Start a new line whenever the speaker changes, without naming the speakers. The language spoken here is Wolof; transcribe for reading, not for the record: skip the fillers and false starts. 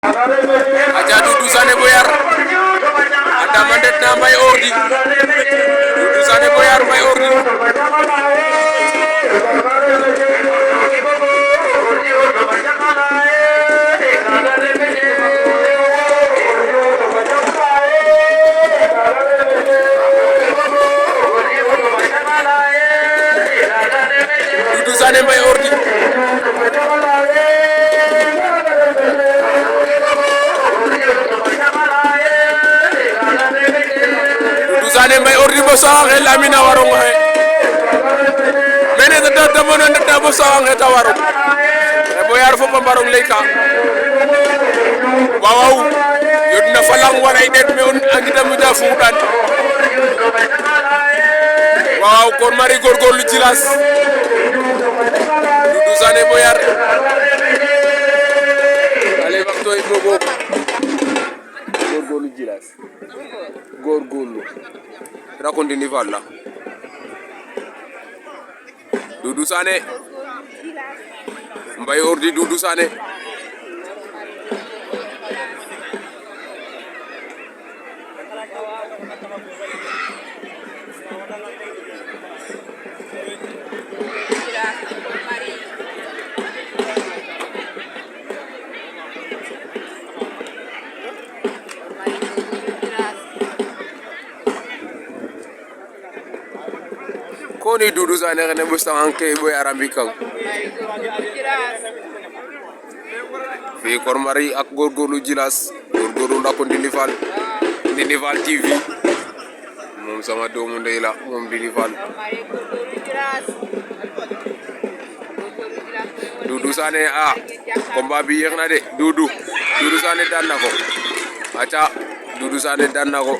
aja Doudou Sané Boyar anda mandet na Mbaye Ordi Doudou Sané Boyar Mbaye Ordi Doudou Sané Mbaye Ordi Sané Mbaye Ordi bo saxe Lamine a waro ngoxe mene ta mono ndeta bo saxe ta waro Boyar fo mbarong leyka waaw yodna falang waray det me on angita mu da fuudan waaw kon mari gorgorlu Djilass Doudou Sané Boyar ale waxto i bogo gorgorlu Djilass gorgorlu rakondi ni valla Doudou Sané Mbaye Ordi Doudou Sané koni Doudou Sané xene ɓosta anke Boyar a mbikang fi Kor Marie ak gorgorlu Djilass gorgorlu ndako Ndindy Fall TV moom sama doomu ndey la moom Ndindy Fall Doudou Sané combat bi yéex na de Doudou Sané daan na ko aca Doudou Sané daan na ko